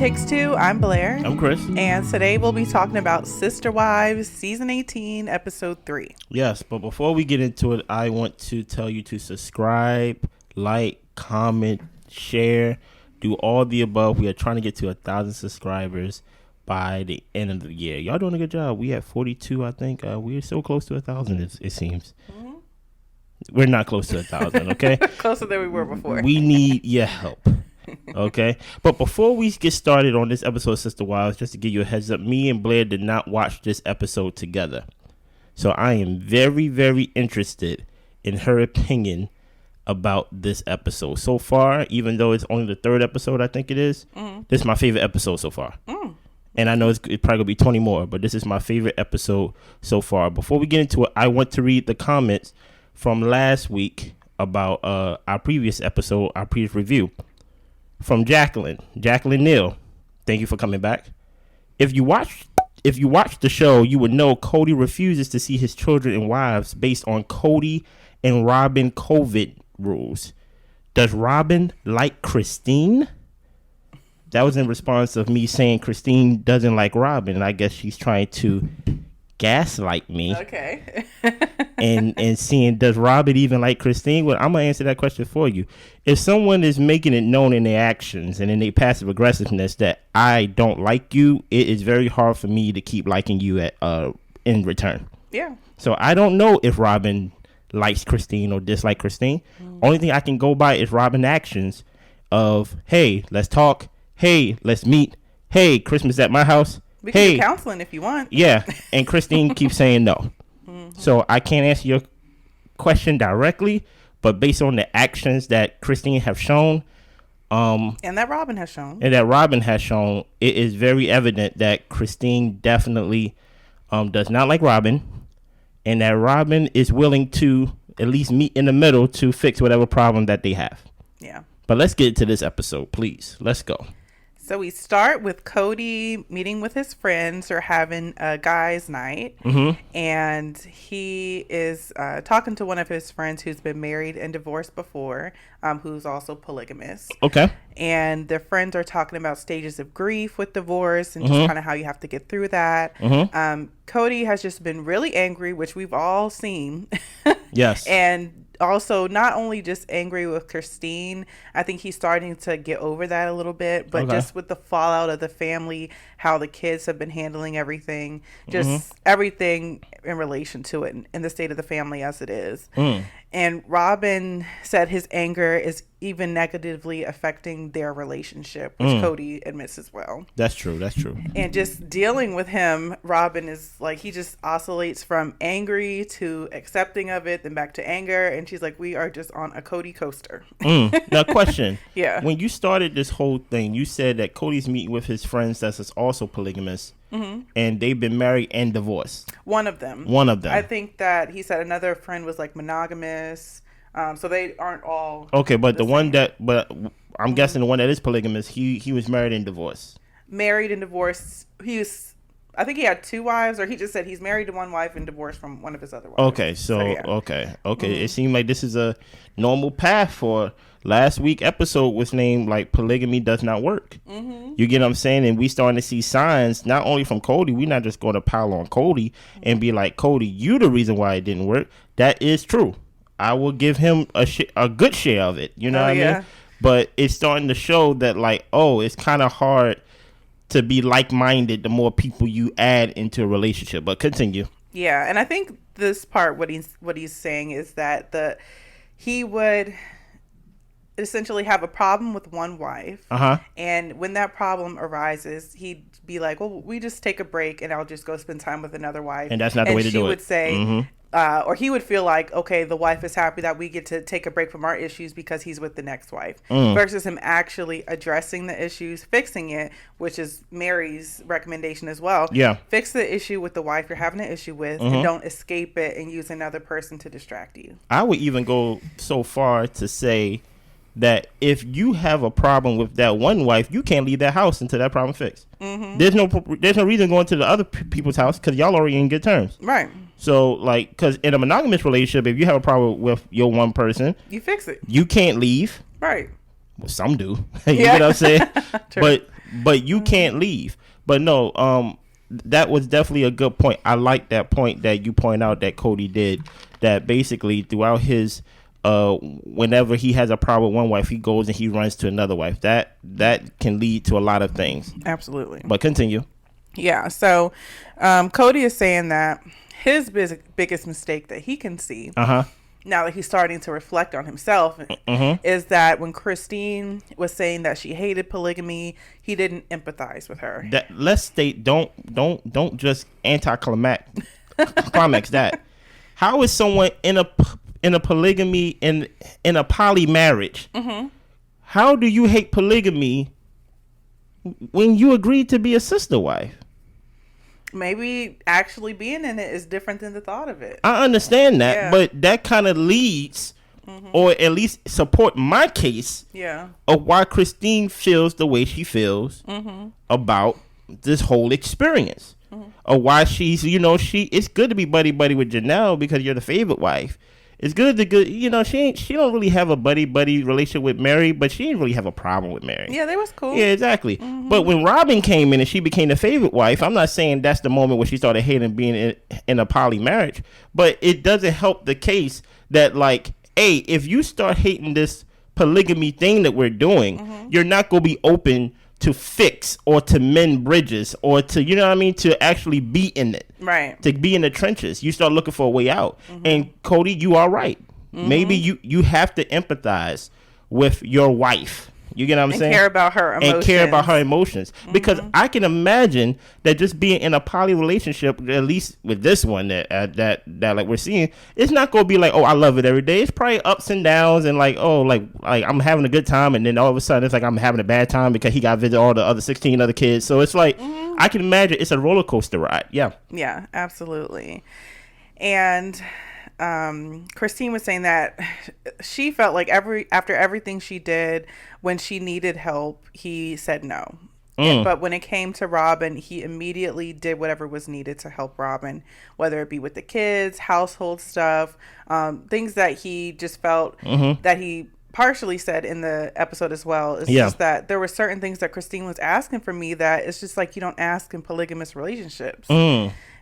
Takes Two. I'm Blair. I'm Chris. And today we'll be talking about Sister Wives, Season 18, Episode 3. Yes, but before we get into it, I want to tell you to subscribe, like, comment, share, do all the above. We are trying to get to 1,000 subscribers by the end of the year. Y'all doing a good job. We at 42, I think. We're so close to 1,000, it seems. Mm-hmm. We're not close to 1,000, okay? Closer than we were before. We need your help. Okay, but before we get started on this episode of Sister Wives, just to give you a heads up, me and Blair did not watch this episode together, so I am very, very interested in her opinion about this episode so far. Even though it's only the third episode, I think it is. This is my favorite episode so far, and I know it's probably gonna be 20 more, but this is my favorite episode so far. Before we get into it, I want to read the comments from last week about our previous episode, our previous review. From Jacqueline Neal, thank you for coming back. If you watch the show, you would know Kody refuses to see his children and wives based on Kody and Robyn COVID rules. Does Robyn like Christine? That was in response of me saying Christine doesn't like Robyn, and I guess she's trying to gaslight me. Okay. and seeing, does Robyn even like Christine? Well, I'm gonna answer that question for you. If someone is making it known in their actions and in their passive aggressiveness that I don't like you, it is very hard for me to keep liking you in return. Yeah. So I don't know if Robyn likes Christine or dislike Christine. Only thing I can go by is Robyn's actions of, hey, let's talk. Hey, let's meet. Hey, Christmas at my house. We can do counseling if you want. Yeah, and Christine keeps saying no. So I can't answer your question directly, but based on the actions that Christine have shown, and that Robyn has shown, it is very evident that Christine definitely does not like Robyn, and that Robyn is willing to at least meet in the middle to fix whatever problem that they have. Yeah. But let's get to this episode, please. Let's go. So we start with Kody meeting with his friends or having a guys' night. And he is talking to one of his friends who's been married and divorced before, who's also polygamous. Okay. And their friends are talking about stages of grief with divorce and just kind of how you have to get through that. Kody has just been really angry, which we've all seen. Yes. And also not only just angry with Christine, I think he's starting to get over that a little bit, but just with the fallout of the family, how the kids have been handling everything, just everything in relation to it and the state of the family as it is. And Robyn said his anger is even negatively affecting their relationship, which Kody admits as well. That's true. And just dealing with him, Robyn is like, he just oscillates from angry to accepting of it, then back to anger. And she's like, we are just on a Kody coaster. Now, question. Yeah. When you started this whole thing, you said that Kody's meeting with his friends that's also polygamous. And they've been married and divorced. One of them. I think that he said another friend was like monogamous. So they aren't all. Okay, but I'm guessing the one that is polygamous, he was married and divorced. Married and divorced. I think he had two wives, or he just said he's married to one wife and divorced from one of his other wives. Okay, okay. It seemed like this is a normal path for last week episode was named like polygamy does not work. You get what I'm saying? And we starting to see signs not only from Kody. We're not just going to pile on Kody and be like, Kody, you the reason why it didn't work. That is true. I will give him a good share of it. You know what I mean? But it's starting to show that like, it's kind of hard to be like-minded the more people you add into a relationship. But continue. Yeah, and I think this part, what he's saying is that he would essentially have a problem with one wife, and when that problem arises, he'd be like, well, we just take a break and I'll just go spend time with another wife. And that's not the way to do it. And she would say, or he would feel like, okay, the wife is happy that we get to take a break from our issues because he's with the next wife, versus him actually addressing the issues, fixing it, which is Meri's recommendation as well. Yeah. Fix the issue with the wife you're having an issue with, and don't escape it and use another person to distract you. I would even go so far to say that if you have a problem with that one wife, you can't leave that house until that problem fixed. There's no reason going to the other people's house because y'all already in good terms. Right. So, like, because in a monogamous relationship, if you have a problem with your one person, you fix it. You can't leave. Right. Well, some do. You know what I'm saying? True. But but you can't leave. But no, that was definitely a good point. I like that point that you point out that Kody did, that basically throughout his whenever he has a problem with one wife, he goes and he runs to another wife. That can lead to a lot of things. Absolutely. But continue. Yeah. So Kody is saying that his biggest mistake that he can see, now that he's starting to reflect on himself, is that when Christine was saying that she hated polygamy, he didn't empathize with her. Let's state, don't just climax that. How is someone in a polygamy in a poly marriage? How do you hate polygamy when you agreed to be a sister wife? Maybe actually being in it is different than the thought of it. I understand that, but that kind of leads, or at least support my case, of why Christine feels the way she feels about this whole experience, or why she's, it's good to be buddy with Janelle because you're the favorite wife. It's good she don't really have a buddy relationship with Meri, but she didn't really have a problem with Meri. Yeah, they was cool. Yeah, exactly. But when Robyn came in and she became the favorite wife, I'm not saying that's the moment where she started hating being in a poly marriage, but it doesn't help the case that, like, hey, if you start hating this polygamy thing that we're doing, you're not going to be open to fix or to mend bridges or to, to actually be in it. Right. To be in the trenches. You start looking for a way out. And Kody, you are right. Maybe you have to empathize with your wife. You get what I'm saying? And care about her emotions. Because I can imagine that just being in a poly relationship, at least with this one that like we're seeing, it's not going to be like, oh, I love it every day. It's probably ups and downs and like, oh, like I'm having a good time, and then all of a sudden it's like I'm having a bad time because he got to visit all the other 16 other kids. So it's like, I can imagine it's a roller coaster ride. Yeah. Yeah, absolutely. And Christine was saying that she felt like after everything she did, when she needed help, he said no. But when it came to Robyn, he immediately did whatever was needed to help Robyn, whether it be with the kids, household stuff, things that he just felt that he partially said in the episode as well. It's just that there were certain things that Christine was asking from me that it's just like you don't ask in polygamous relationships.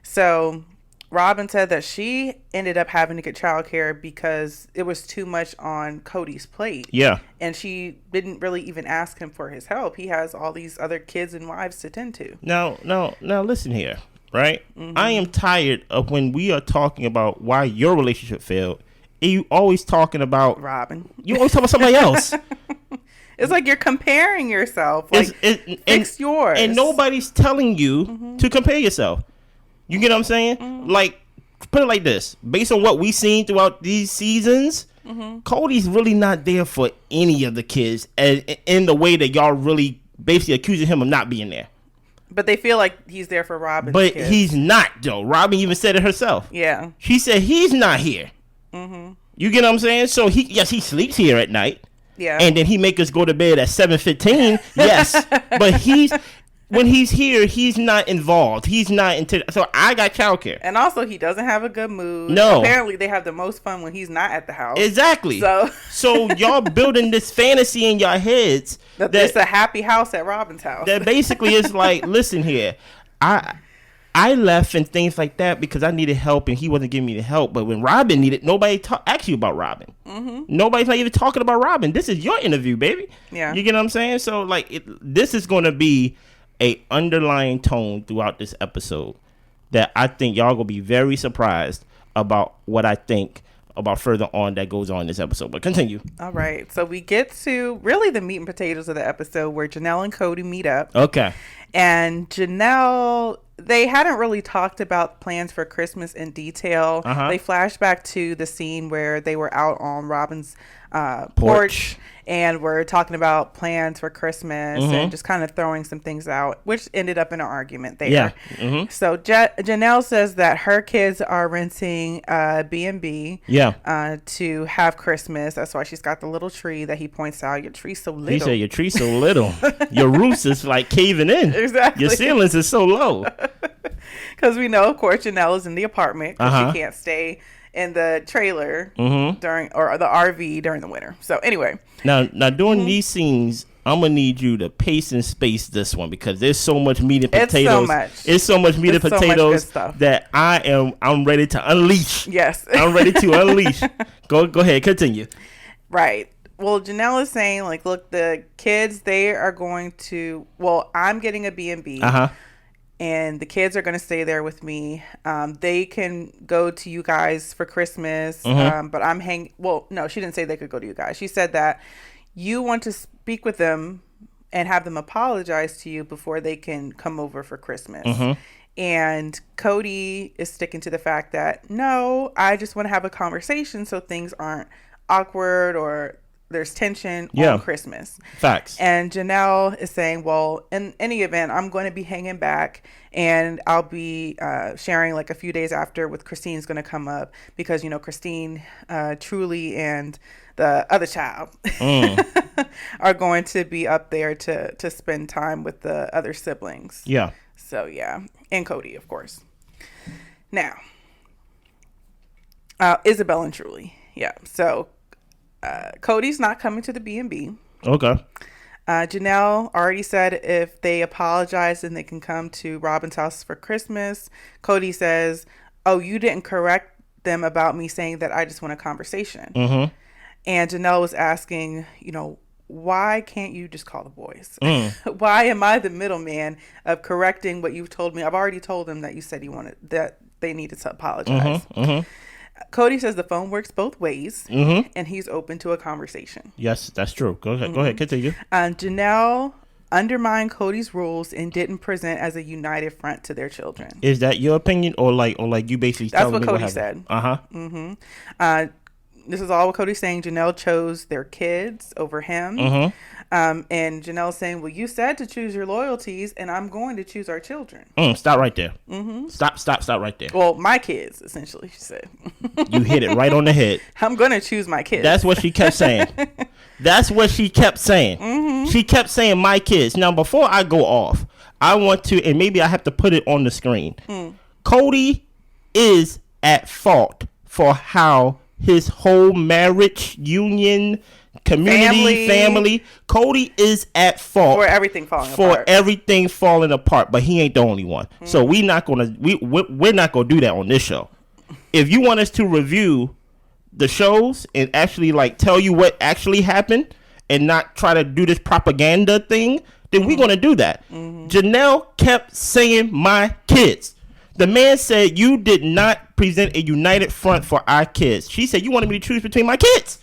So Robyn said that she ended up having to get childcare because it was too much on Kody's plate. Yeah. And she didn't really even ask him for his help. He has all these other kids and wives to tend to. Now listen here, right? I am tired of when we are talking about why your relationship failed, and you always talking about Robyn. You always talk about somebody else. It's like you're comparing yourself. Like, fix yours. And nobody's telling you to compare yourself. You get what I'm saying? Like, put it like this. Based on what we've seen throughout these seasons, Kody's really not there for any of the kids in the way that y'all really basically accusing him of not being there. But they feel like he's there for Robyn's But kids. He's not, though. Robyn even said it herself. Yeah. She said he's not here. You get what I'm saying? So, he sleeps here at night. Yeah. And then he make us go to bed at 7:15. Yes. But when he's here, he's not involved. He's not into. So I got childcare. And also, he doesn't have a good mood. No. Apparently, they have the most fun when he's not at the house. Exactly. So y'all building this fantasy in your heads that there's a happy house at Robyn's house. That basically is like, listen here, I left and things like that because I needed help and he wasn't giving me the help. But when Robyn needed, nobody asked you about Robyn. Nobody's not even talking about Robyn. This is your interview, baby. Yeah. You get what I'm saying? So like, this is going to be a underlying tone throughout this episode that I think y'all gonna be very surprised about what I think about further on that goes on in this episode. But continue. All right. So we get to really the meat and potatoes of the episode where Janelle and Kody meet up. Okay. And Janelle, they hadn't really talked about plans for Christmas in detail. They flashed back to the scene where they were out on Robyn's porch and we're talking about plans for Christmas and just kind of throwing some things out, which ended up in an argument there. Yeah. So Janelle says that her kids are renting a B&B to have Christmas. That's why she's got the little tree that he points out. Your tree's so little. He said your tree's so little. Your roof is like caving in. Exactly. Your ceilings is so low. Because we know, of course, Janelle is in the apartment because she can't stay in the trailer during or the RV during the winter. So anyway, now during these scenes, I'm gonna need you to pace and space this one because there's so much meat and potatoes. It's so much. It's so much meat and potatoes that I'm ready to unleash. Yes. I'm ready to unleash. Go ahead, continue. Right. Well, Janelle is saying, like, look, the kids, they are going to, well, I'm getting a B&B. And the kids are going to stay there with me. They can go to you guys for Christmas. But well, no, she didn't say they could go to you guys. She said that you want to speak with them and have them apologize to you before they can come over for Christmas. And Kody is sticking to the fact that, no, I just want to have a conversation so things aren't awkward or there's tension on Christmas. Facts. And Janelle is saying, well, in any event, I'm going to be hanging back and I'll be sharing like a few days after with Christine's going to come up because, you know, Christine, Truly, and the other child are going to be up there to spend time with the other siblings. Yeah. So, yeah. And Kody, of course. Now, Isabel and Truly. Yeah. So, Kody's not coming to the B&B. Okay. Janelle already said if they apologize and they can come to Robyn's house for Christmas. Kody says, oh, you didn't correct them about me saying that I just want a conversation. And Janelle was asking, you know, why can't you just call the boys? Why am I the middleman of correcting what you've told me? I've already told them that you said you wanted, that they needed to apologize. Kody says the phone works both ways, and he's open to a conversation. Yes, that's true. Go ahead. Go ahead. Continue. Janelle undermined Kody's rules and didn't present as a united front to their children. Is that your opinion, or like you basically? That's what Kody said. This is all what Kody's saying. Janelle chose their kids over him. And Janelle's saying, well, you said to choose your loyalties, and I'm going to choose our children. Stop right there. Stop right there. Well, my kids, essentially, she said. You hit it right on the head. I'm going to choose my kids. That's what she kept saying. She kept saying my kids. Now, before I go off, I want to, and maybe I have to put it on the screen. Kody is at fault for how his whole marriage, union, community, family. Kody is at fault for everything falling apart. But he ain't the only one. So we're not gonna do that on this show. If you want us to review the shows and actually like tell you what actually happened and not try to do this propaganda thing, then we're gonna do that. Janelle kept saying my kids. The man said you did not present a united front for our kids. She said you wanted me to choose between my kids.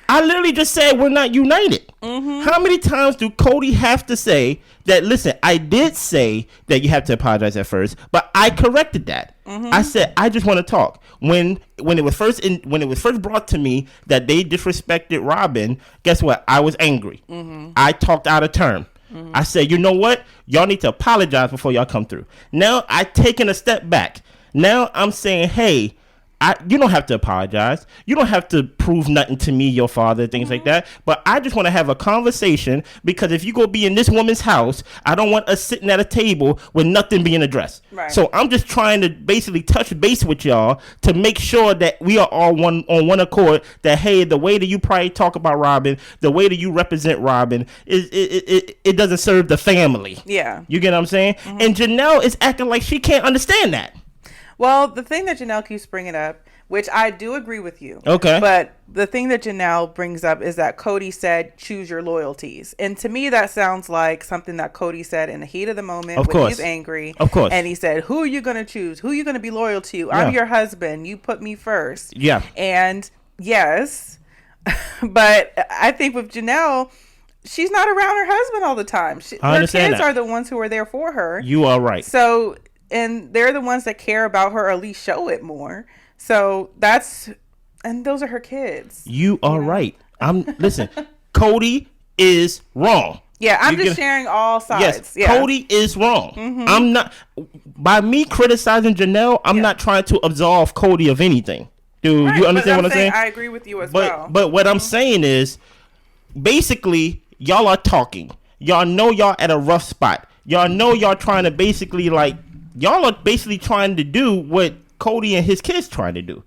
I literally just said we're not united. How many times do Kody have to say that? Listen, I did say that you have to apologize at first, but I corrected that. I said I just want to talk. When it was first brought to me that they disrespected Robyn, guess what? I was angry. I talked out of turn. I said, you know what? Y'all need to apologize before y'all come through. Now I taken a step back. Now I'm saying, hey, you don't have to apologize. You don't have to prove nothing to me, your father, things like that. But I just want to have a conversation because if you go be in this woman's house, I don't want us sitting at a table with nothing being addressed. Right. So I'm just trying to basically touch base with y'all to make sure that we are all on one accord. That hey, the way that you probably talk about Robyn, the way that you represent Robyn, it doesn't serve the family. Yeah, you get what I'm saying? And Janelle is acting like she can't understand that. Well, the thing that Janelle keeps bringing up, which I do agree with you. Okay. But the thing that Janelle brings up is that Kody said, choose your loyalties. And to me, that sounds like something that Kody said in the heat of the moment when he's angry. Of course. And he said, who are you going to choose? Who are you going to be loyal to? I'm your husband. You put me first. Yeah. And yes, but I think with Janelle, she's not around her husband all the time. Her kids are the ones who are there for her. You are right. So... and they're the ones that care about her, or at least show it more. So and those are her kids. You are right. Listen, Kody is wrong. Yeah, I'm just sharing all sides. Yes, Kody is wrong. I'm not, by me criticizing Janelle, I'm not trying to absolve Kody of anything. Do you understand what I'm saying? I agree with you as well. But what I'm saying is, basically, y'all are talking. Y'all know y'all at a rough spot. Y'all know y'all trying to basically y'all are basically trying to do what Kody and his kids trying to do.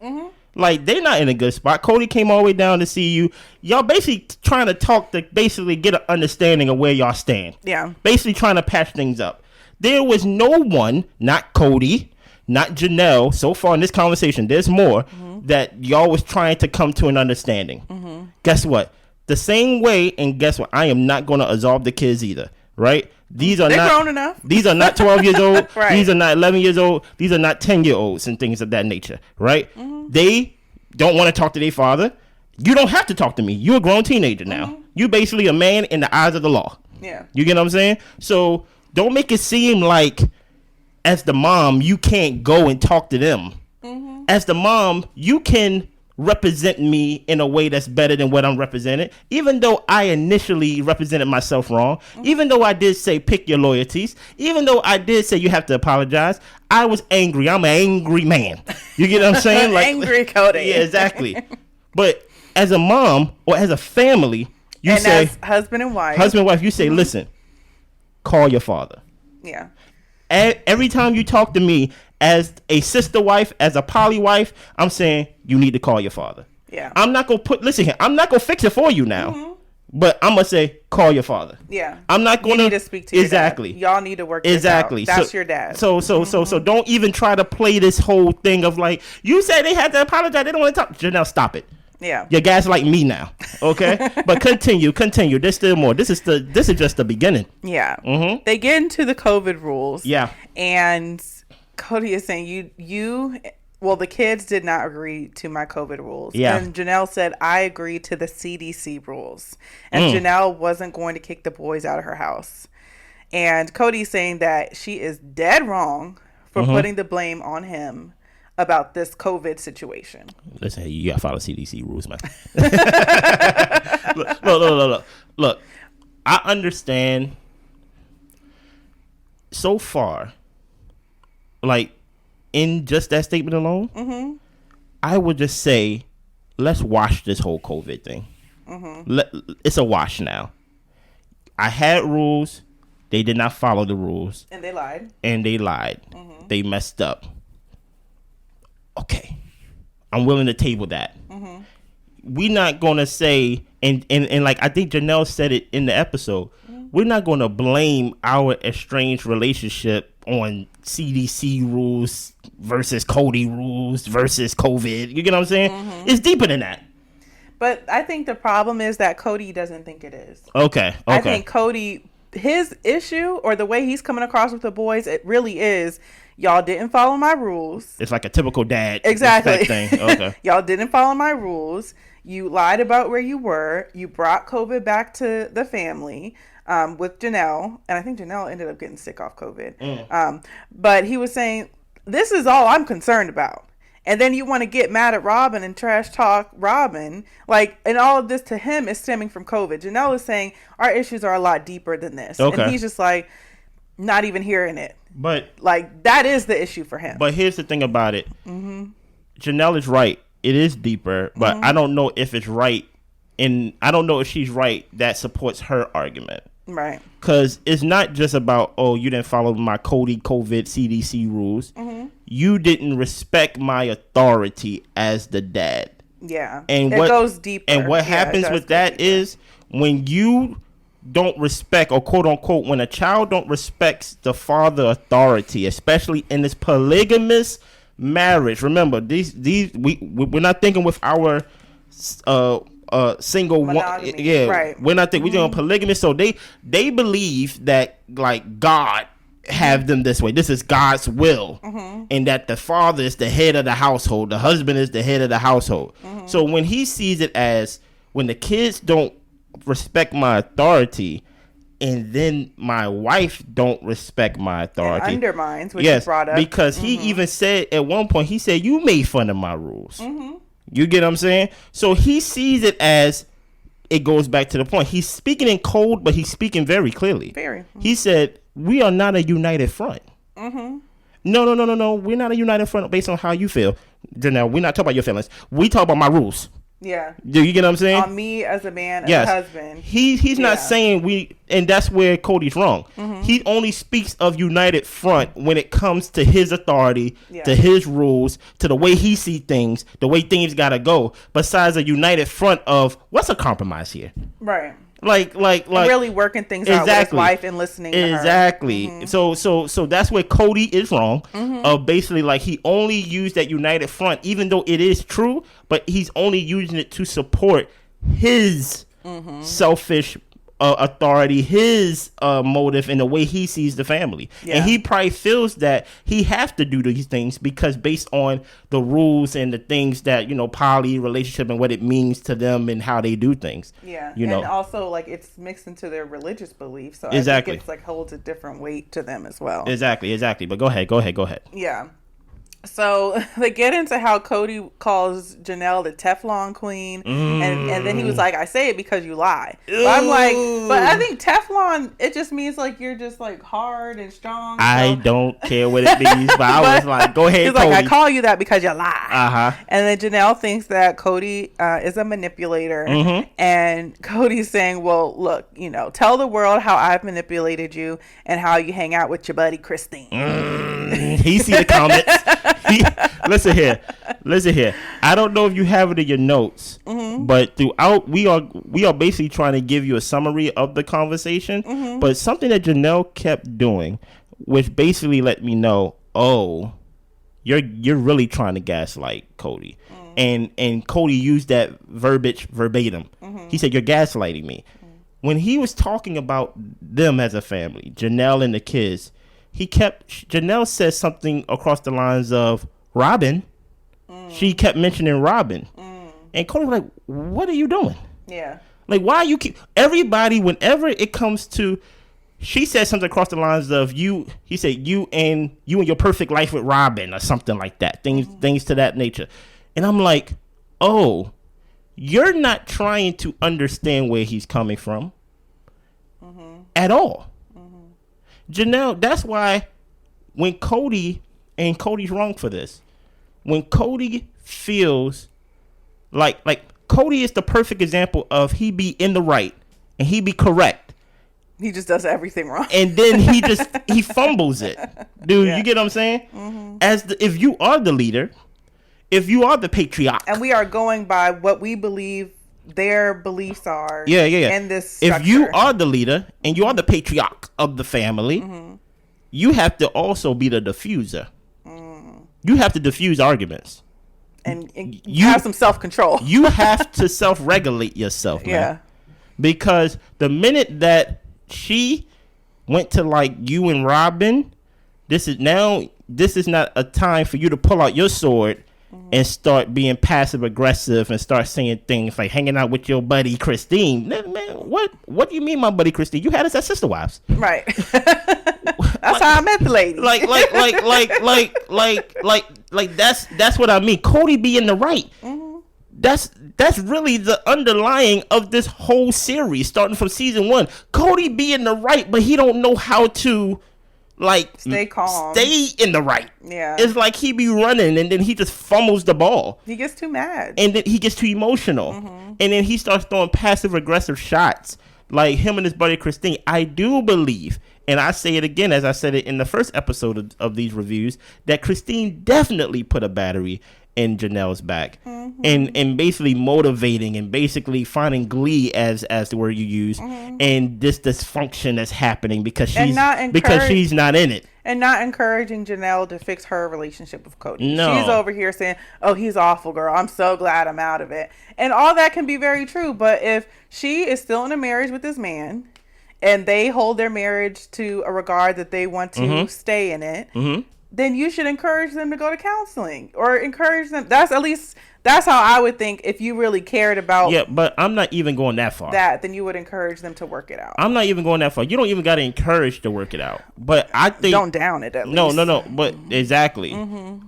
Like, they're not in a good spot. Kody came all the way down to see you. Y'all basically trying to talk to basically get an understanding of where y'all stand. Yeah. Basically trying to patch things up. There was no one, not Kody, not Janelle, so far in this conversation, there's more, that y'all was trying to come to an understanding. Guess what? The same way, and guess what? I am not going to absolve the kids either, right? They're grown enough. These are not 12 years old. Right. These are not 11 years old. These are not 10-year-olds and things of that nature, right? They don't want to talk to their father. You don't have to talk to me. You're a grown teenager now. You're basically a man in the eyes of the law. Yeah. You get what I'm saying? So don't make it seem like, as the mom, you can't go and talk to them. As the mom, you can represent me in a way that's better than what I'm represented, even though I initially represented myself wrong, even though I did say pick your loyalties, even though I did say you have to apologize. I was angry. I'm an angry man. You get what I'm saying? Like, angry Kody. Yeah, exactly. But as a mom or as a family, you and say, as husband and wife, you say, listen, call your father. Yeah. Every time you talk to me as a sister wife, as a poly wife, I'm saying you need to call your father. Yeah. I'm not going to listen here, I'm not going to fix it for you now. But I'm going to say, call your father. Yeah. I'm not going to. You need to speak to your dad. Y'all need to work this out. That's your dad. So don't even try to play this whole thing of like, you said they had to apologize. They don't want to talk. Janelle, stop it. Yeah. You're gaslighting me now. Okay? But continue. There's still more. This is just the beginning. Yeah. They get into the COVID rules. Yeah. And Kody is saying the kids did not agree to my COVID rules. Yeah. And Janelle said, I agreed to the CDC rules. And Janelle wasn't going to kick the boys out of her house. And Kody's saying that she is dead wrong for putting the blame on him about this COVID situation. Listen, you gotta follow CDC rules, man. Look. I understand. So far, like, in just that statement alone, I would just say, let's wash this whole COVID thing. It's a wash now. I had rules. They did not follow the rules. And they lied. They messed up. Okay, I'm willing to table that. We're not gonna say, and like I think Janelle said it in the episode, we're not gonna blame our estranged relationship on CDC rules versus Kody rules versus COVID. You get what I'm saying? It's deeper than that. But I think the problem is that Kody doesn't think it is. Okay. I think Kody, his issue or the way he's coming across with the boys, it really is, y'all didn't follow my rules. It's like a typical dad exactly thing. Okay. Y'all didn't follow my rules. You lied about where you were. You brought COVID back to the family with Janelle. And I think Janelle ended up getting sick off COVID. But he was saying, this is all I'm concerned about. And then you want to get mad at Robyn and trash talk Robyn. Like, and all of this to him is stemming from COVID. Janelle is saying, our issues are a lot deeper than this. Okay. And he's just like, not even hearing it. But like, that is the issue for him. But here's the thing about it. Janelle is right. It is deeper, but I don't know if it's right. And I don't know if she's right that supports her argument. Right. Because it's not just about, oh, you didn't follow my COVID CDC rules. You didn't respect my authority as the dad. Yeah. And it goes deeper. And what happens with that is when you don't respect, or quote unquote, when a child don't respect the father authority, especially in this polygamous marriage. Remember, we're not thinking with our single monogamy. One. Yeah, right. We're not thinking we're doing polygamous. So they believe that like God have them this way. This is God's will, and that the father is the head of the household, the husband is the head of the household. So when he sees it as when the kids don't respect my authority, and then my wife don't respect my authority, it undermines, which is brought up because he even said at one point, he said, you made fun of my rules. You get what I'm saying? So he sees it as, it goes back to the point, he's speaking in code, but he's speaking very clearly. He said, we are not a united front. No, we're not a united front based on how you feel. Janelle, we're not talking about your feelings. We talk about my rules. Yeah. Do you get what I'm saying? On me as a man, as a husband. He's not saying and that's where Kody's wrong. He only speaks of united front when it comes to his authority, to his rules, to the way he sees things, the way things gotta go. Besides a united front of what's a compromise here? Right. Like really working things out with his wife and listening to her. Exactly. So that's where Kody is wrong. Of basically like he only used that united front, even though it is true, but he's only using it to support his selfish authority, his motive, and the way he sees the family. And he probably feels that he has to do these things because based on the rules and the things that, you know, poly relationship and what it means to them and how they do things. Yeah. You know, and also like it's mixed into their religious beliefs. So exactly. I think it's like holds a different weight to them as well. Exactly. But go ahead. Yeah. So they get into how Kody calls Janelle the Teflon queen, and then he was like, "I say it because you lie." But I'm like, but I think Teflon, it just means like you're just like hard and strong. I don't care what it means, but I was like, "Go ahead." He's Kody. like, "I call you that because you lie." And then Janelle thinks that Kody is a manipulator, and Cody's saying, "Well, look, you know, tell the world how I've manipulated you and how you hang out with your buddy Christine." He see the comments. Listen here. I don't know if you have it in your notes, but throughout we are basically trying to give you a summary of the conversation. But something that Janelle kept doing, which basically let me know, oh, you're really trying to gaslight Kody. And Kody used that verbiage verbatim. He said, "You're gaslighting me." When he was talking about them as a family, Janelle and the kids, Janelle said something across the lines of Robyn. She kept mentioning Robyn. And Kody was like, "What are you doing?" Yeah. Like, why you keep everybody whenever it comes to, she said something across the lines of he said you and your perfect life with Robyn or something like that. Things to that nature. And I'm like, "Oh, you're not trying to understand where he's coming from at all." Janelle, that's why when Kody, and Cody's wrong for this, when Kody feels like Kody is the perfect example of he be in the right and he be correct. He just does everything wrong. And then he fumbles it. Dude, you get what I'm saying? If you are the leader, if you are the patriarch. And we are going by what we believe their beliefs are. Yeah. In this structure. If you are the leader and you are the patriarch of the family, you have to also be the diffuser. You have to diffuse arguments. And you have some self-control. You have to self-regulate yourself, man. Yeah. Because the minute that she went to like you and Robyn, this is not a time for you to pull out your sword and start being passive aggressive and start saying things like hanging out with your buddy Christine. Man, what do you mean, my buddy Christine? You had us as sister wives, right? That's how I met the lady. That's what I mean. Kody be in the right. That's really the underlying of this whole series, starting from season 1. Kody be in the right, but he don't know how to stay calm, stay in the right. Yeah, it's like he be running and then he just fumbles the ball. He gets too mad and then he gets too emotional, and then he starts throwing passive aggressive shots like him and his buddy Christine. I do believe, and I say it again as I said it in the first episode of these reviews, that Christine definitely put a battery in Janelle's back, and basically motivating and basically finding glee as the word you use, and this dysfunction that's happening because she's not in it, and not encouraging Janelle to fix her relationship with Kody. No. She's over here saying, "Oh, he's awful, girl. I'm so glad I'm out of it," and all that can be very true. But if she is still in a marriage with this man, and they hold their marriage to a regard that they want to stay in it, then you should encourage them to go to counseling or encourage them. That's how I would think if you really cared about. Yeah, but I'm not even going that far. Then you would encourage them to work it out. I'm not even going that far. You don't even got to encourage to work it out. But I think don't down it at least. No. But exactly.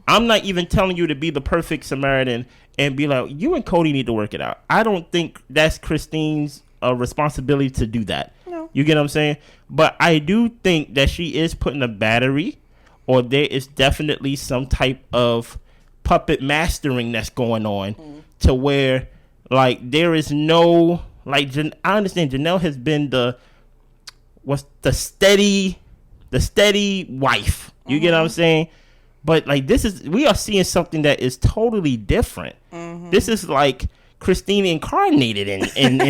I'm not even telling you to be the perfect Samaritan and be like, you and Kody need to work it out. I don't think that's Christine's responsibility to do that. No. You get what I'm saying? But I do think that she is putting a battery, or there is definitely some type of puppet mastering that's going on to where Like, there is no, like, I understand Janelle has been the steady wife. You get what I'm saying? But, like, we are seeing something that is totally different. This is like Christine incarnated in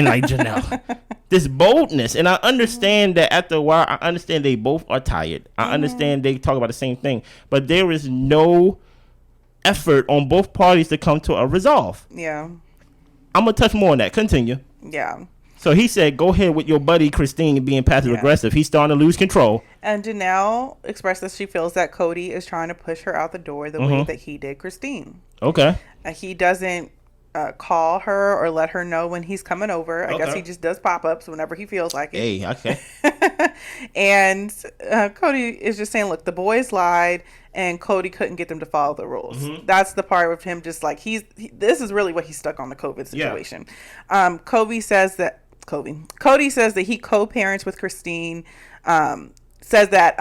like Janelle. This boldness. And I understand that after a while, I understand they both are tired. I understand they talk about the same thing. But there is no effort on both parties to come to a resolve. Yeah. I'm going to touch more on that. Continue. Yeah. So he said, go ahead with your buddy Christine being passive aggressive. He's starting to lose control. And Janelle expressed that she feels that Kody is trying to push her out the door the way that he did Christine. Okay. He doesn't call her or let her know when he's coming over. I guess he just does pop-ups whenever he feels like it. Hey, okay. And Kody is just saying, look, the boys lied and Kody couldn't get them to follow the rules. That's the part of him just like, this is really what he's stuck on the COVID situation. Yeah. Kody says that he co-parents with Christine, says that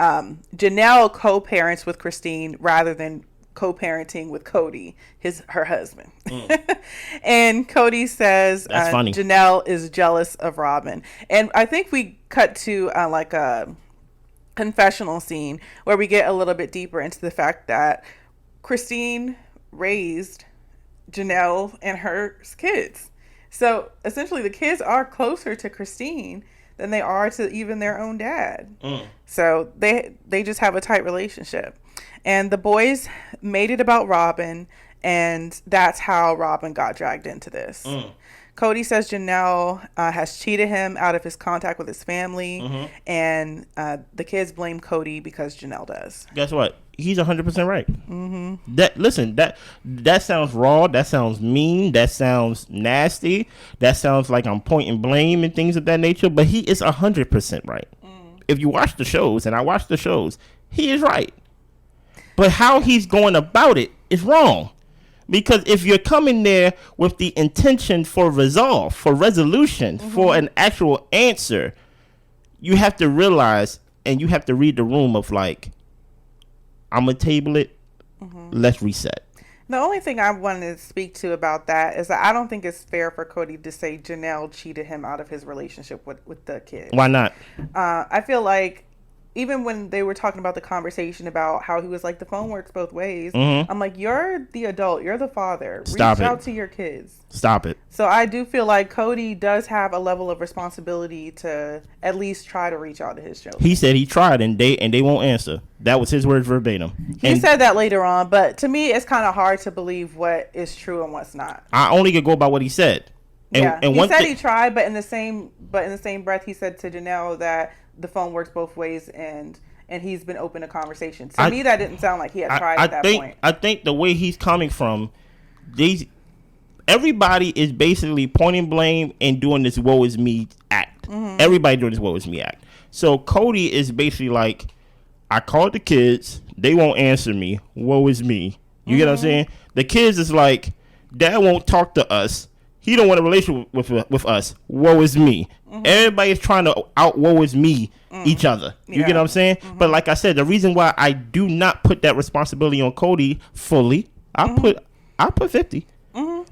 Janelle co-parents with Christine rather than co-parenting with Kody, her husband. And Kody says Janelle is jealous of Robyn. And I think we cut to like a confessional scene where we get a little bit deeper into the fact that Christine raised Janelle and her kids. So essentially the kids are closer to Christine than they are to even their own dad. So they just have a tight relationship. And the boys made it about Robyn, and that's how Robyn got dragged into this. Kody says Janelle has cheated him out of his contact with his family, and the kids blame Kody because Janelle does. Guess what? He's 100% right. That sounds raw. That sounds mean. That sounds nasty. That sounds like I'm pointing blame and things of that nature. But he is 100% right. If you watch the shows, and I watch the shows, he is right. But how he's going about it is wrong. Because if you're coming there with the intention for resolve, for resolution, for an actual answer, you have to realize and you have to read the room of like, I'm going to table it. Let's reset. The only thing I wanted to speak to about that is that I don't think it's fair for Kody to say Janelle cheated him out of his relationship with the kids. Why not? I feel like even when they were talking about the conversation about how he was like, the phone works both ways. I'm like, you're the adult. You're the father. Reach out to your kids. Stop it. So I do feel like Kody does have a level of responsibility to at least try to reach out to his children. He said he tried and they won't answer. That was his words verbatim. He said that later on, but to me, it's kind of hard to believe what is true and what's not. I only could go by what he said. And he said he tried, but in the same breath, he said to Janelle that the phone works both ways and he's been open to conversation. To me, that didn't sound like he had tried at that point. I think the way he's coming from, everybody is basically pointing blame and doing this woe is me act. Everybody doing this woe is me act. So Kody is basically like, I called the kids, they won't answer me, woe is me. You get what I'm saying? The kids is like, Dad won't talk to us. He don't want a relationship with us. Woe is me. Everybody is trying to out woe is me each other. You get what I'm saying? But like I said, the reason why I do not put that responsibility on Kody fully, I put 50.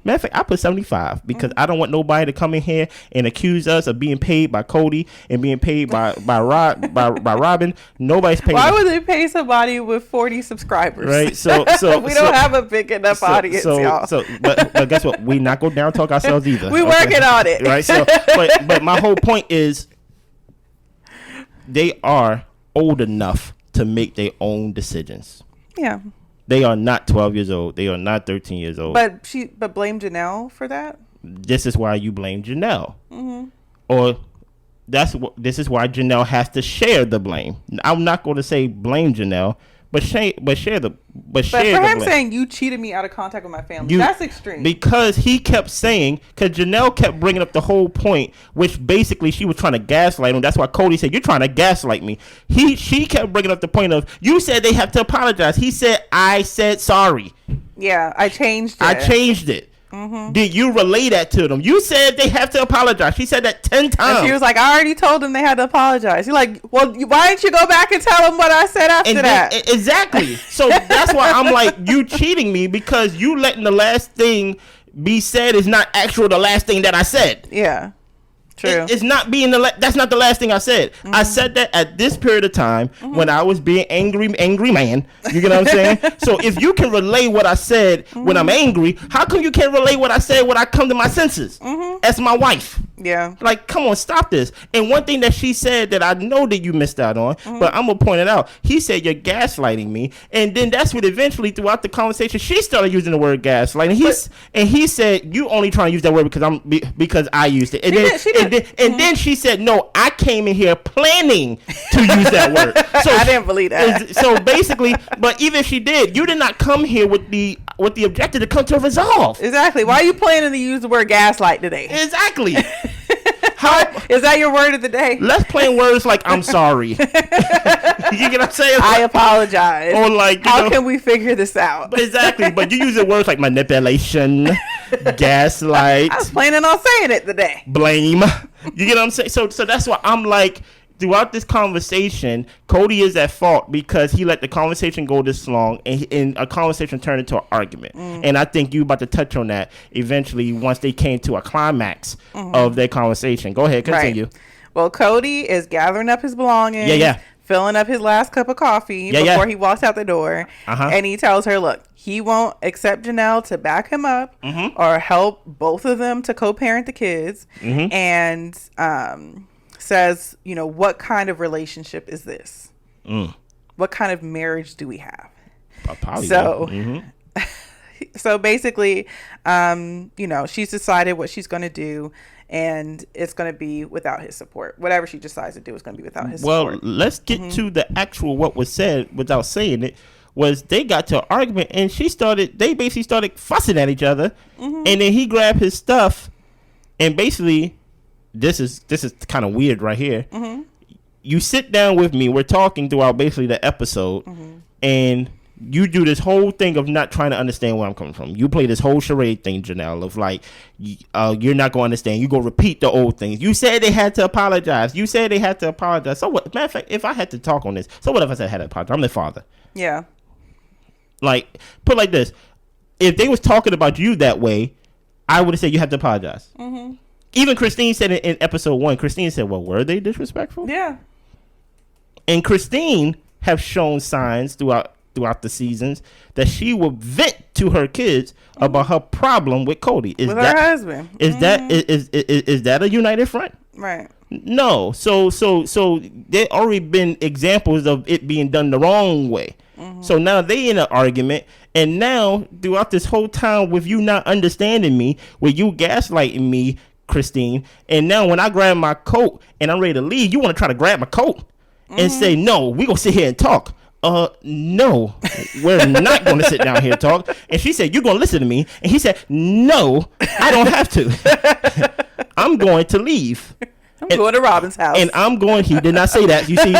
Matter of fact, I put 75 because I don't want nobody to come in here and accuse us of being paid by Kody and being paid by Robyn. Nobody's paying. Why would they pay somebody with 40 subscribers? Right. So we don't have a big enough audience, y'all. But guess what? We not go down talk ourselves either. We working on it. Right. So but my whole point is they are old enough to make their own decisions. Yeah. They are not 12 years old. They are not 13 years old. But blame Janelle for that? This is why you blame Janelle. Or this is why Janelle has to share the blame. I'm not going to say blame Janelle, but share the blame. For him saying you cheated me out of contact with my family, that's extreme. Because he kept saying, because Janelle kept bringing up the whole point, which basically she was trying to gaslight him. That's why Kody said, you're trying to gaslight me. She kept bringing up the point of, you said they have to apologize. He said, I said sorry. Yeah, I changed it. Did you relay that to them? You said they have to apologize. She said that 10 times. And she was like, I already told them they had to apologize. You're like, well, why didn't you go back and tell them what I said after that? Exactly. So that's why I'm like, you cheating me because you letting the last thing be said is not actual the last thing that I said. Yeah. True. It's not being that's not the last thing I said. I said that at this period of time when I was being angry man. You get what I'm saying? So if you can relay what I said when I'm angry, how come you can't relay what I said when I come to my senses? As my wife. Yeah. Like, come on, stop this. And one thing that she said that I know that you missed out on, but I'm gonna point it out. He said you're gaslighting me, and then that's what eventually throughout the conversation she started using the word gaslight. And he said you only trying to use that word because I used it. And then she said, no, I came in here planning to use that word. So I didn't believe that. So basically, but even if she did, you did not come here with the objective to come to a resolve. Exactly. Why are you planning to use the word gaslight today? Exactly. Is that your word of the day? Let's play words like I'm sorry. You get what I'm saying? I apologize. Or like, how can we figure this out? Exactly. But you use the words like manipulation, gaslight. I was planning on saying it today. Blame. You get what I'm saying? So that's why I'm like, throughout this conversation, Kody is at fault because he let the conversation go this long and a conversation turned into an argument. And I think you about to touch on that eventually once they came to a climax of their conversation. Go ahead, continue. Right. Well, Kody is gathering up his belongings, filling up his last cup of coffee before he walks out the door. And he tells her, look, he won't accept Janelle to back him up or help both of them to co-parent the kids. And says, you know, what kind of relationship is this? What kind of marriage do we have? So basically, you know, she's decided what she's going to do, and it's going to be without his support. Whatever she decides to do is going to be without his support. Well, let's get to the actual what was said without saying it. Was they got to an argument, and they basically started fussing at each other, and then he grabbed his stuff, and basically, this is kind of weird right here. You sit down with me, we're talking throughout basically the episode, and you do this whole thing of not trying to understand where I'm coming from. You play this whole charade thing, Janelle, of like, you're not going to understand. You go repeat the old things. You said they had to apologize. So what? Matter of fact, if I had to talk on this, so what if I said I had to apologize? I'm the father. Yeah. Like, put like this. If they was talking about you that way, I would have said you have to apologize. Even Christine said it in episode 1. Christine said, well, were they disrespectful? Yeah. And Christine have shown signs throughout the seasons that she will vent to her kids about her problem with Kody. With her husband. Is that a united front? Right. No. So there already been examples of it being done the wrong way. So now they in an argument, and now throughout this whole time with you not understanding me, with you gaslighting me, Christine, and now when I grab my coat and I'm ready to leave, you want to try to grab my coat and say, no, we gonna sit here and talk. No, we're not going to sit down here and talk. And she said, you're going to listen to me. And he said, no, I don't have to. I'm going to leave. I'm going to Robyn's house. And he did not say that. You see,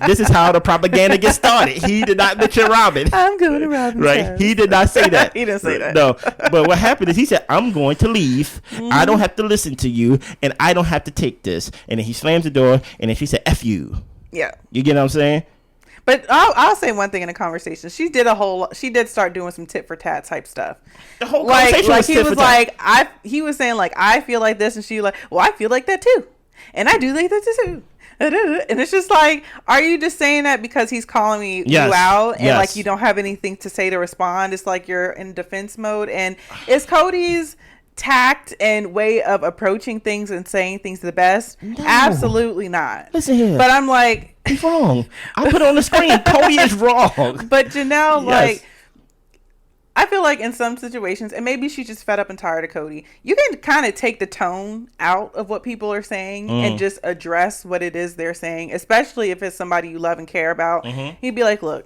this is how the propaganda gets started. He did not mention Robyn. I'm going to Robyn's house. He did not say that. He didn't say that. No. But what happened is he said, I'm going to leave. I don't have to listen to you. And I don't have to take this. And then he slams the door. And then she said, F you. Yeah. You get what I'm saying? But I'll say one thing in the conversation. She did start doing some tit for tat type stuff. The whole conversation was tit for tat. He was saying like, I feel like this, and she like, well, I feel like that too, and I do like that too. And it's just like, are you just saying that because he's calling you out and like you don't have anything to say to respond? It's like you're in defense mode, and it's Kody's tact and way of approaching things and saying things the best? No. Absolutely not. Listen here. But I'm like, he's wrong. I put it on the screen. Kody is wrong. But Janelle, like, I feel like in some situations, and maybe she's just fed up and tired of Kody, you can kind of take the tone out of what people are saying and just address what it is they're saying, especially if it's somebody you love and care about. He'd be like, look,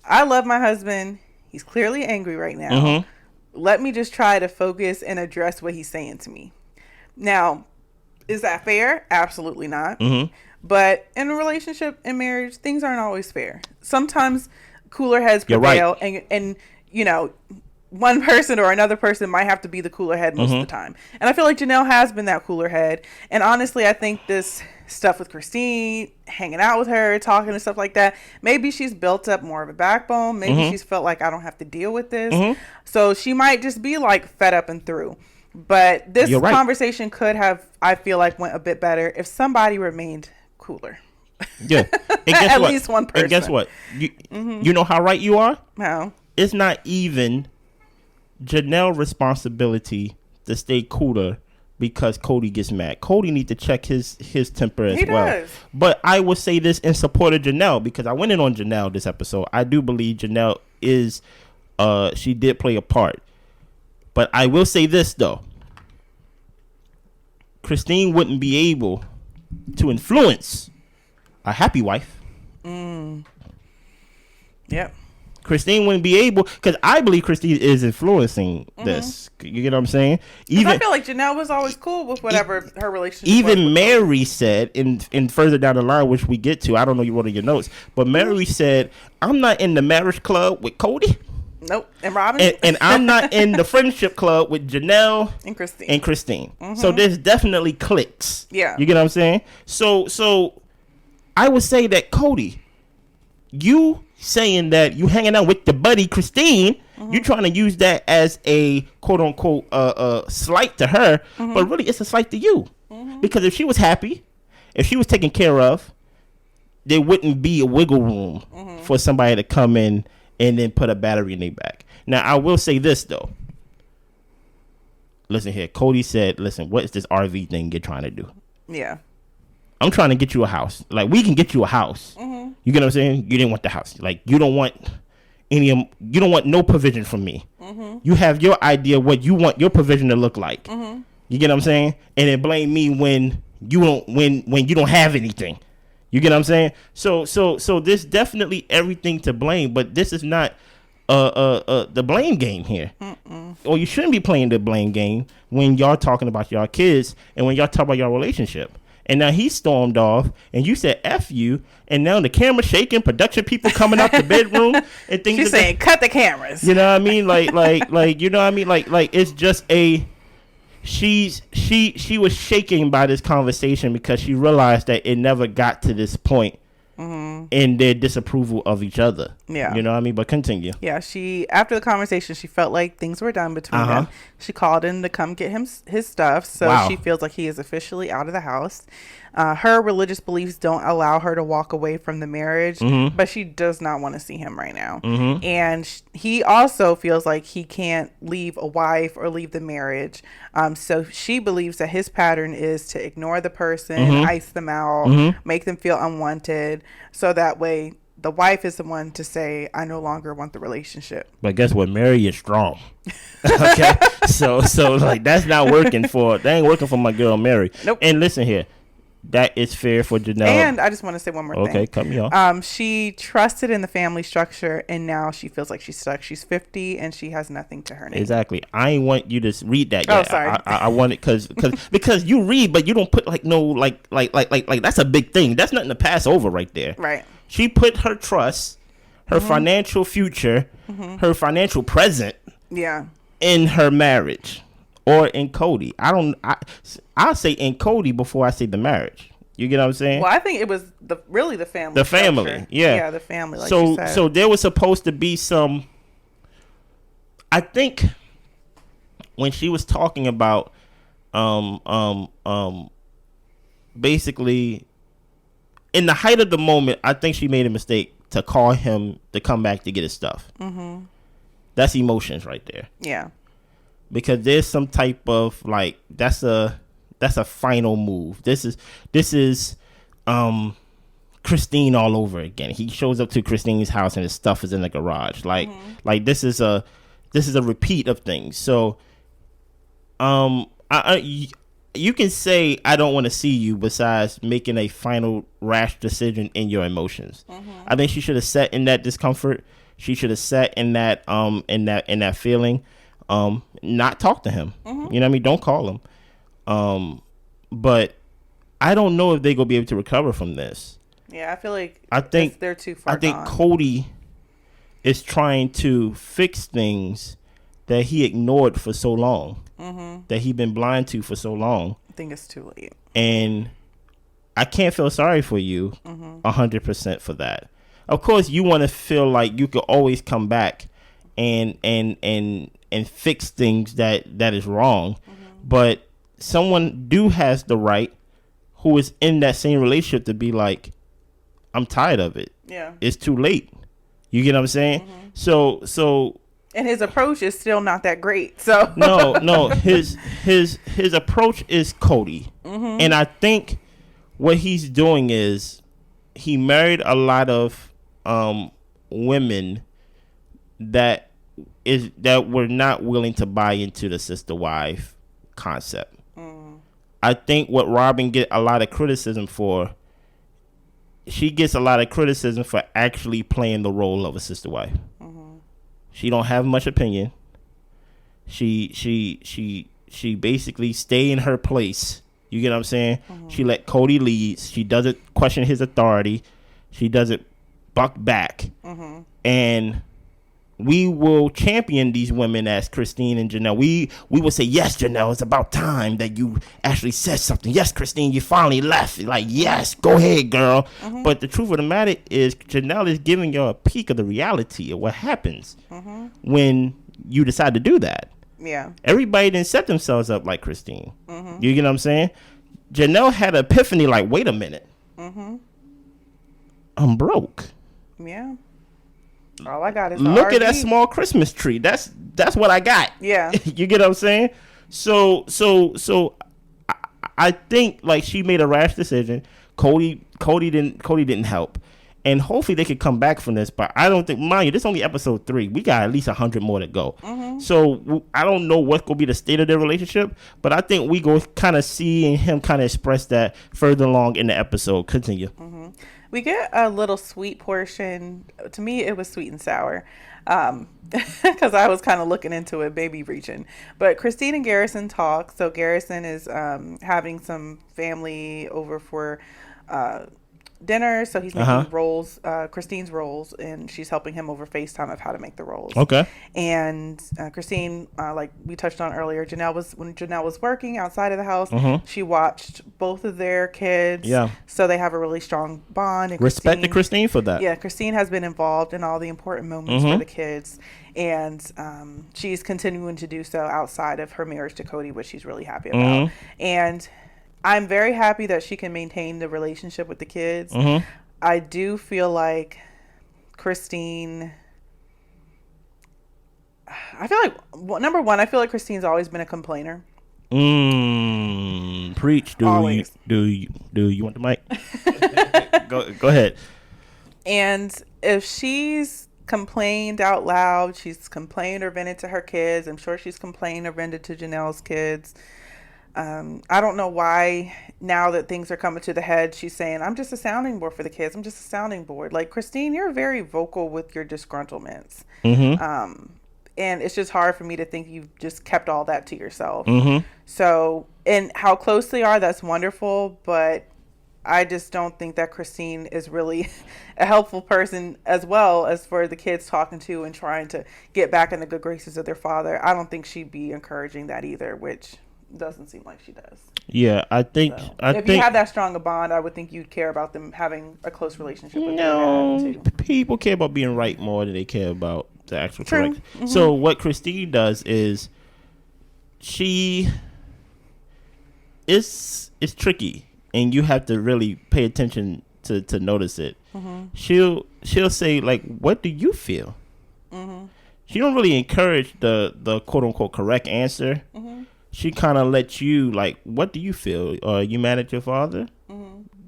I love my husband. He's clearly angry right now. Let me just try to focus and address what he's saying to me. Now, is that fair? Absolutely not. But in a relationship and marriage, things aren't always fair. Sometimes cooler heads prevail, and you know, one person or another person might have to be the cooler head most of the time. And I feel like Janelle has been that cooler head. And honestly, I think this stuff with Christine, hanging out with her, talking and stuff like that, maybe she's built up more of a backbone. Maybe she's felt like I don't have to deal with this. So she might just be like fed up and through. But this conversation could have, I feel like, went a bit better if somebody remained cooler. Yeah. And guess At what? least one person. And guess what? You know how right you are? How? It's not even Janelle's responsibility to stay cooler because Kody gets mad. Kody needs to check his temper as well. Does. But I will say this in support of Janelle, because I went in on Janelle this episode. I do believe Janelle is, she did play a part. But I will say this, though. Christine wouldn't be able to influence a happy wife. Yep. Christine wouldn't be able, because I believe Christine is influencing this. You get what I'm saying? Even I feel like Janelle was always cool with whatever her relationship even was. Meri said, in further down the line, which we get to, I don't know you wrote in your notes, but Meri said, I'm not in the marriage club with Kody. Nope. And Robyn. And I'm not in the friendship club with Janelle and Christine. So there's definitely cliques. Yeah. You get what I'm saying? So I would say that Kody, you saying that you hanging out with the buddy Christine, you trying to use that as a quote unquote slight to her, but really it's a slight to you. Because if she was happy, if she was taken care of, there wouldn't be a wiggle room for somebody to come in and then put a battery in their back. Now I will say this though. Listen here, Kody said, listen, what is this RV thing you're trying to do? Yeah. I'm trying to get you a house. Like, we can get you a house. You get what I'm saying? You didn't want the house. Like, you don't want you don't want no provision from me. You have your idea what you want your provision to look like. You get what I'm saying? And then blame me when you don't have anything. You get what I'm saying? So there's definitely everything to blame, but this is not the blame game here. Or you shouldn't be playing the blame game when y'all talking about y'all kids and when y'all talk about your relationship. And now he stormed off, and you said F you, and now the camera shaking, production people coming out the bedroom and things. She's saying, cut the cameras. You know what I mean? Like, you know what I mean? Like it's just she was shaking by this conversation because she realized that it never got to this point in their disapproval of each other. Yeah. You know what I mean? But continue. Yeah, after the conversation, she felt like things were done between them. She called him to come get his stuff. So she feels like he is officially out of the house. Her religious beliefs don't allow her to walk away from the marriage, but she does not want to see him right now. And he also feels like he can't leave a wife or leave the marriage. So she believes that his pattern is to ignore the person, ice them out, make them feel unwanted. So that way the wife is the one to say, I no longer want the relationship. But guess what? Meri is strong. Okay. So like that ain't working for my girl Meri. Nope. And listen here. That is fair for Janelle. And I just want to say one more thing. Okay, cut me off. She trusted in the family structure, and now she feels like she's stuck. She's 50, and she has nothing to her name. Exactly. I ain't want you to read that yet. Oh, sorry. I want it because you read, but you don't put like that's a big thing. That's nothing to pass over right there. Right. She put her trust, her financial future, her financial present, in her marriage. Or in Kody. I'll say in Kody before I say the marriage. You get what I'm saying? Well, I think it was really the family. The family, structure. Yeah. Yeah, the family, like you said. So there was supposed to be some, I think when she was talking about basically in the height of the moment, I think she made a mistake to call him to come back to get his stuff. That's emotions right there. Yeah. Because there's some type of like that's a final move. This is Christine all over again. He shows up to Christine's house and his stuff is in the garage. Like this is a repeat of things. So you can say I don't want to see you besides making a final rash decision in your emotions. I think she should have sat in that discomfort. She should have sat in that in that feeling. Not talk to him. You know what I mean? Don't call him. But I don't know if they're gonna be able to recover from this. Yeah, I feel like they're too far. I think Kody is trying to fix things that he ignored for so long, that he been blind to for so long. I think it's too late. And I can't feel sorry for you 100% for that. Of course, you want to feel like you could always come back and fix things that is wrong. But someone has the right, who is in that same relationship, to be like, I'm tired of it. Yeah. It's too late. You get what I'm saying? So and his approach is still not that great. So no, his approach is Kody. And I think what he's doing is he married a lot of women that were not willing to buy into the sister wife concept. I think what Robyn get a lot of criticism for, she gets a lot of criticism for actually playing the role of a sister wife. She don't have much opinion. She basically stay in her place. You get what I'm saying? She let Kody lead. She doesn't question his authority. She doesn't buck back. And we will champion these women as Christine and Janelle. We will say, yes, Janelle, it's about time that you actually said something. Yes, Christine, you finally left. Like, yes, go ahead, girl. But the truth of the matter is, Janelle is giving you a peek of the reality of what happens when you decide to do that. Yeah. Everybody didn't set themselves up like Christine. You get what I'm saying? Janelle had an epiphany like, wait a minute. I'm broke. Yeah. All I got is look at that small Christmas tree. That's what I got. Yeah. You get what I'm saying? So I think like she made a rash decision. Kody didn't help. And hopefully they could come back from this, but I don't think, mind you, this is only episode 3. We got at least 100 more to go. So I don't know what's going to be the state of their relationship, but I think we go kind of see him kind of express that further along in the episode. Continue. We get a little sweet portion. To me, it was sweet and sour. Because I was kind of looking into it, baby reaching. But Christine and Garrison talk. So Garrison is having some family over for dinner, so he's making rolls, Christine's rolls, and she's helping him over FaceTime of how to make the rolls. Okay. And Christine, like we touched on earlier, when Janelle was working outside of the house, she watched both of their kids. Yeah. So they have a really strong bond. And respect to Christine for that. Yeah, Christine has been involved in all the important moments for the kids, and she's continuing to do so outside of her marriage to Kody, which she's really happy about. And I'm very happy that she can maintain the relationship with the kids. I do feel like Christine, I feel like, number one, I feel like Christine's always been a complainer. Preach. Do you want the mic? Go ahead. And if she's complained out loud, she's complained or vented to her kids. I'm sure she's complained or vented to Janelle's kids. I don't know why now that things are coming to the head, she's saying, I'm just a sounding board for the kids. I'm just a sounding board. Like, Christine, you're very vocal with your disgruntlements. And it's just hard for me to think you've just kept all that to yourself. So, and how close they are, that's wonderful. But I just don't think that Christine is really a helpful person, as well as for the kids talking to and trying to get back in the good graces of their father. I don't think she'd be encouraging that either, which doesn't seem like she does. Yeah, I think if you have that strong a bond, I would think you'd care about them having a close relationship with them. People care about being right more than they care about the actual correct. So what Christine does is it's tricky, and you have to really pay attention to notice it. She'll say, like, what do you feel? She don't really encourage the quote unquote correct answer. She kind of lets you, like, what do you feel? Are you mad at your father?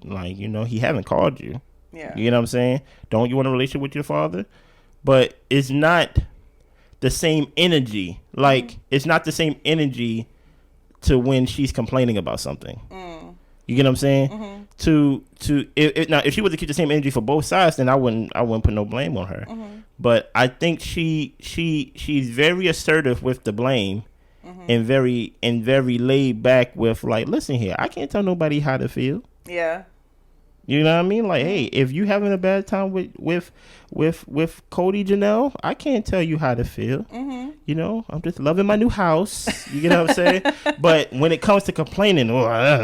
Like, he haven't called you. Yeah. You know what I'm saying? Don't you want a relationship with your father? But it's not the same energy. Like, it's not the same energy to when she's complaining about something. You get what I'm saying? Now, if she was to keep the same energy for both sides, then I wouldn't put no blame on her. But I think she's very assertive with the blame. And very laid back with, like, listen here, I can't tell nobody how to feel. Yeah. You know what I mean? Like, hey, if you having a bad time with Kody Janelle, I can't tell you how to feel. Mm-hmm. You know, I'm just loving my new house. You know what I'm saying? But when it comes to complaining, a lot,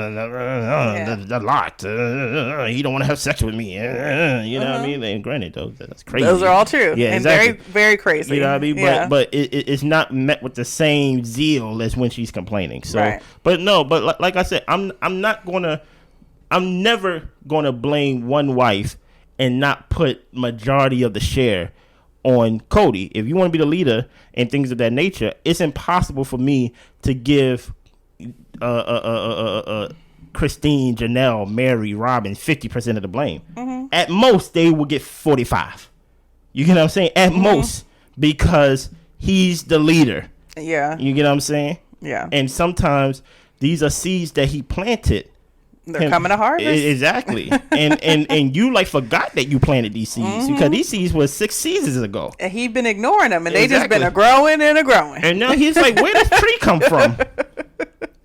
he don't want to have sex with me. You know what I mean? And granted, though, that's crazy. Those are all true. Yeah, and exactly. very, very crazy. You know what I mean? But it's not met with the same zeal as when she's complaining. So, right. But no, but like I said, I'm never gonna blame one wife and not put majority of the share on Kody. If you want to be the leader and things of that nature, it's impossible for me to give Christine, Janelle, Meri, Robyn 50% of the blame. Mm-hmm. At most, they will get 45. You get what I'm saying? At most, because he's the leader. Yeah. You get what I'm saying? Yeah. And sometimes these are seeds that he planted. They're coming to harvest. Exactly. and you like forgot that you planted these seeds because these seeds were 6 seasons ago. And he'd been ignoring them, and they just been a growing and a growing. And now he's like, where does tree come from?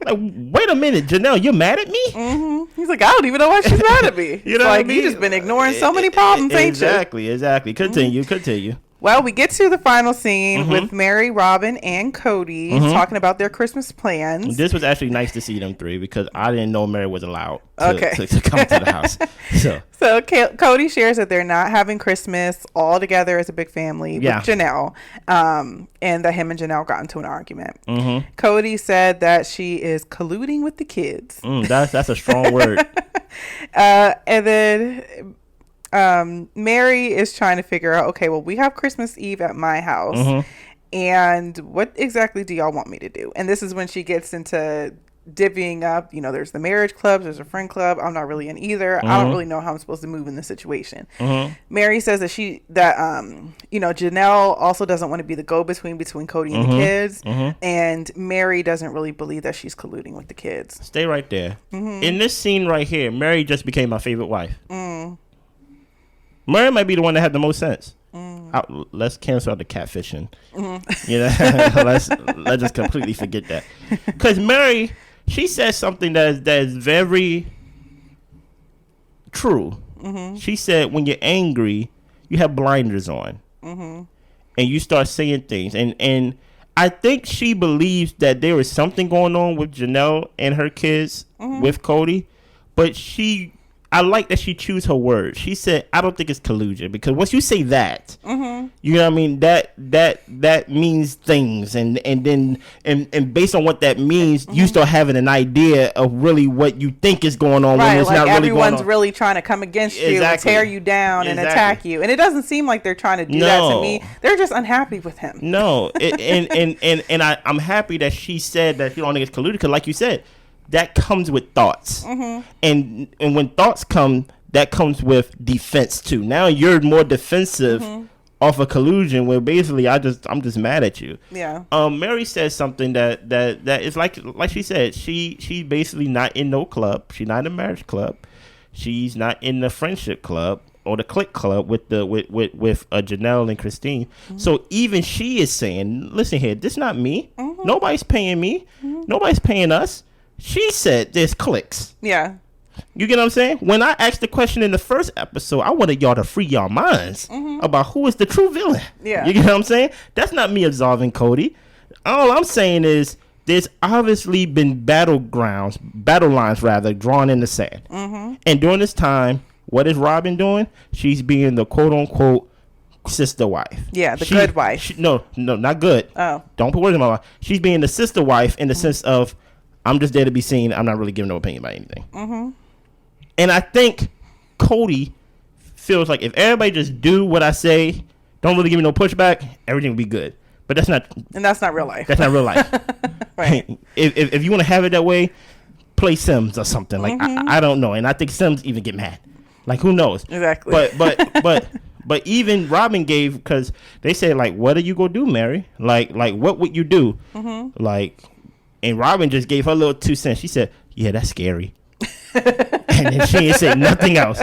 Like, wait a minute, Janelle, you're mad at me? Mm-hmm. He's like, I don't even know why she's mad at me. You know what I mean? You just been ignoring so many problems, ain't you? Exactly. Continue. Well, we get to the final scene with Meri, Robyn, and Kody talking about their Christmas plans. This was actually nice to see them three because I didn't know Meri was allowed to come to the house. So Kody shares that they're not having Christmas all together as a big family with Janelle, and that him and Janelle got into an argument. Mm-hmm. Kody said that she is colluding with the kids. That's a strong word. And then Meri is trying to figure out, okay, well, we have Christmas Eve at my house, and what exactly do y'all want me to do? And this is when she gets into divvying up, you know, there's the marriage clubs, there's a friend club. I'm not really in either. I don't really know how I'm supposed to move in this situation. Meri says that Janelle also doesn't want to be the go-between between Kody and the kids, and Meri doesn't really believe that she's colluding with the kids. Stay right there. In this scene right here, Meri just became my favorite wife. Meri might be the one that had the most sense. Let's cancel out the catfishing. You know, let's just completely forget that. Because Meri, she says something that is very true. She said, when you're angry, you have blinders on, and you start saying things. And I think she believes that there is something going on with Janelle and her kids with Kody, but I like that she choose her words. She said, I don't think it's collusion, because once you say that, you know what I mean, that means things, and then based on what that means, you start having an idea of really what you think is going on when it's not really going on. Everyone's really trying to come against you and tear you down and attack you, and it doesn't seem like they're trying to do that to me. They're just unhappy with him. No, and I'm happy that she said that she don't think it's colluded, because like you said, that comes with thoughts, and when thoughts come, that comes with defense too. Now you're more defensive off of collusion, where basically I'm just mad at you. Yeah. Meri says something that is like she said, she basically not in no club. She's not in a marriage club. She's not in the friendship club or the clique club with Janelle and Christine. So even she is saying, listen here, this not me. Nobody's paying me. Nobody's paying us. She said there's cliques. Yeah. You get what I'm saying? When I asked the question in the first episode, I wanted y'all to free y'all minds about who is the true villain. Yeah. You get what I'm saying? That's not me absolving Kody. All I'm saying is there's obviously been battle lines drawn in the sand. And during this time, what is Robyn doing? She's being the quote unquote sister wife. Yeah, good wife. No, not good. Oh. Don't put words in my mouth. She's being the sister wife in the sense of, I'm just there to be seen. I'm not really giving no opinion about anything. And I think Kody feels like if everybody just do what I say, don't really give me no pushback, everything will be good. But that's not. And that's not real life. That's not real life. Right. If you want to have it that way, play Sims or something. Like I don't know. And I think Sims even get mad. Like, who knows? Exactly. But even Robyn gave, because they said, like, what are you gonna do, Meri? Like what would you do? Like. And Robyn just gave her little 2 cents. She said, yeah, that's scary. And then she didn't say nothing else.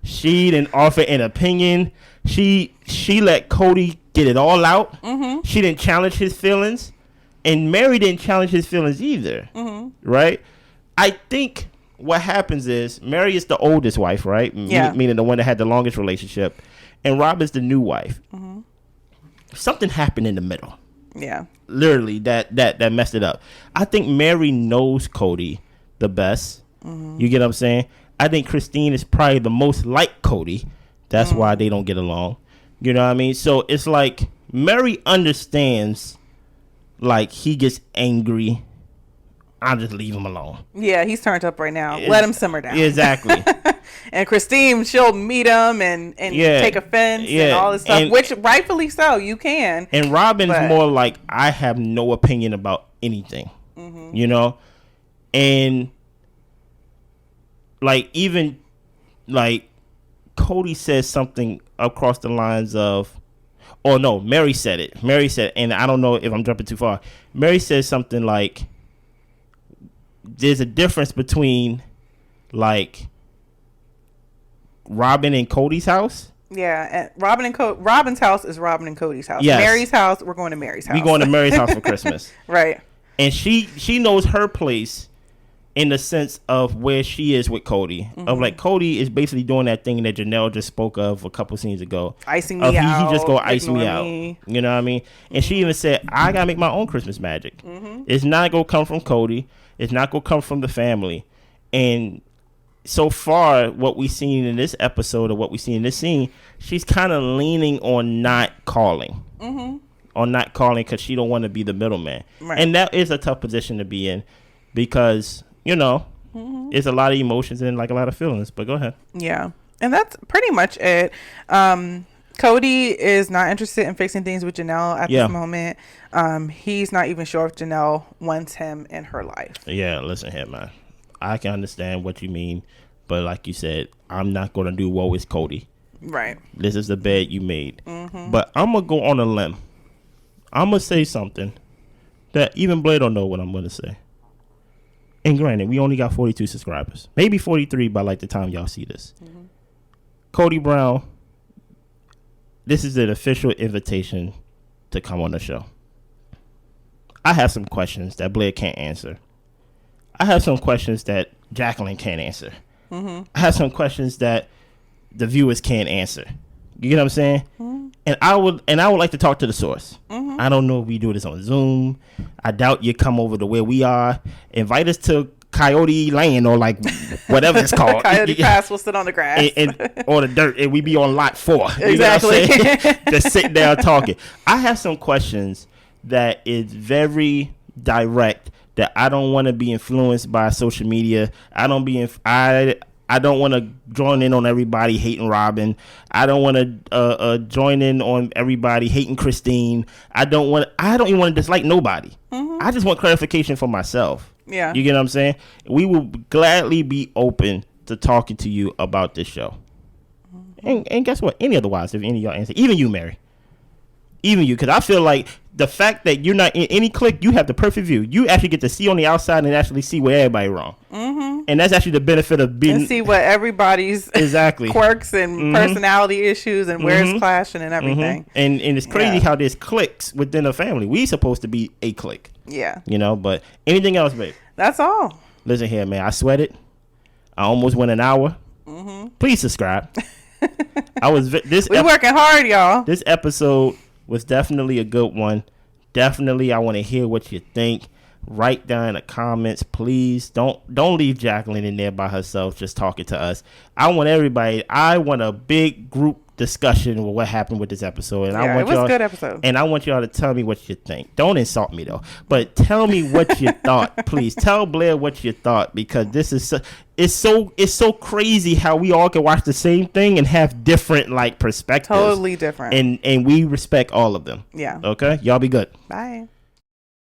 She didn't offer an opinion. She let Kody get it all out. She didn't challenge his feelings. And Meri didn't challenge his feelings either. Right? I think what happens is Meri is the oldest wife, right? Yeah. Meaning the one that had the longest relationship. And Rob is the new wife. Mm-hmm. Something happened in the middle. Yeah. Literally, that messed it up. I think Meri knows Kody the best. Mm-hmm. You get what I'm saying? I think Christine is probably the most like Kody. That's why they don't get along. You know what I mean? So it's like Meri understands, like, he gets angry. I'll just leave him alone. Yeah, he's turned up right now. Let him simmer down. Exactly. And Christine, she'll meet him and take offense and all this stuff, which rightfully so, you can. And Robyn's more like, I have no opinion about anything, you know? And, like, even, like, Kody says something across the lines of, oh, no, Meri said it. Meri said, and I don't know if I'm jumping too far. Meri says something like, there's a difference between, like, Robyn and Kody's house. Yeah, and Robyn's house is Robyn and Kody's house. Yes. Meri's house, we're going to Meri's house. We going to Meri's house for Christmas. Right. And she knows her place in the sense of where she is with Kody. Mm-hmm. Of, like, Kody is basically doing that thing that Janelle just spoke of a couple scenes ago. Icing me out. He just go ice me out. You know what I mean? And she even said, I got to make my own Christmas magic. Mm-hmm. It's not going to come from Kody. It's not going to come from the family. And so far, what we've seen in this episode or what we see in this scene, she's kind of leaning on not calling. Mm-hmm. On not calling because she don't want to be the middleman. Right. And that is a tough position to be in because, you know, it's a lot of emotions and, like, a lot of feelings. But go ahead. Yeah. And that's pretty much it. Kody is not interested in fixing things with Janelle at this moment. He's not even sure if Janelle wants him in her life. Yeah, listen here, man. I can understand what you mean, but like you said, I'm not going to do woe is Kody. Right. This is the bed you made. Mm-hmm. But I'm going to go on a limb. I'm going to say something that even Blade don't know what I'm going to say. And granted, we only got 42 subscribers. Maybe 43 by, like, the time y'all see this. Mm-hmm. Kody Brown, this is an official invitation to come on the show. I have some questions that Blair can't answer. I have some questions that Jacqueline can't answer. Mm-hmm. I have some questions that the viewers can't answer. You get what I'm saying? Mm-hmm. And I would like to talk to the source. Mm-hmm. I don't know if we do this on Zoom. I doubt you come over to where we are. Invite us to Coyote Lane or, like, whatever it's called. Coyote Pass. We'll sit on the grass or the dirt, and we be on lot 4. Exactly. Just sitting down talking. I have some questions that is very direct. That I don't want to be influenced by social media. I don't want to join in on everybody hating Robyn. I don't want to join in on everybody hating Christine. I don't even want to dislike nobody. Mm-hmm. I just want clarification for myself. Yeah. You get what I'm saying? We will gladly be open to talking to you about this show. Mm-hmm. And guess what? Any otherwise, if any of y'all answer, even you, Meri. Even you, because I feel like the fact that you're not in any clique, you have the perfect view. You actually get to see on the outside and actually see where everybody's wrong. Mm-hmm. And that's actually the benefit of being... And see what everybody's exactly quirks and personality issues and where it's clashing and everything. And it's crazy how there's cliques within a family. We supposed to be a clique. Yeah. You know, but anything else, babe? That's all. Listen here, man. I sweated. I almost went an hour. Mm-hmm. Please subscribe. We working hard, y'all. This episode was definitely a good one. Definitely, I want to hear what you think. Write down in the comments, please. Don't leave Jacqueline in there by herself just talking to us. I want a big group discussion with what happened with this episode. And it was a good episode. And I want y'all to tell me what you think. Don't insult me though, but tell me what you thought, please. Tell Blair what you thought, because this is it's so crazy how we all can watch the same thing and have different, like, perspectives. Totally different. And we respect all of them. Yeah. Okay. Y'all be good. Bye.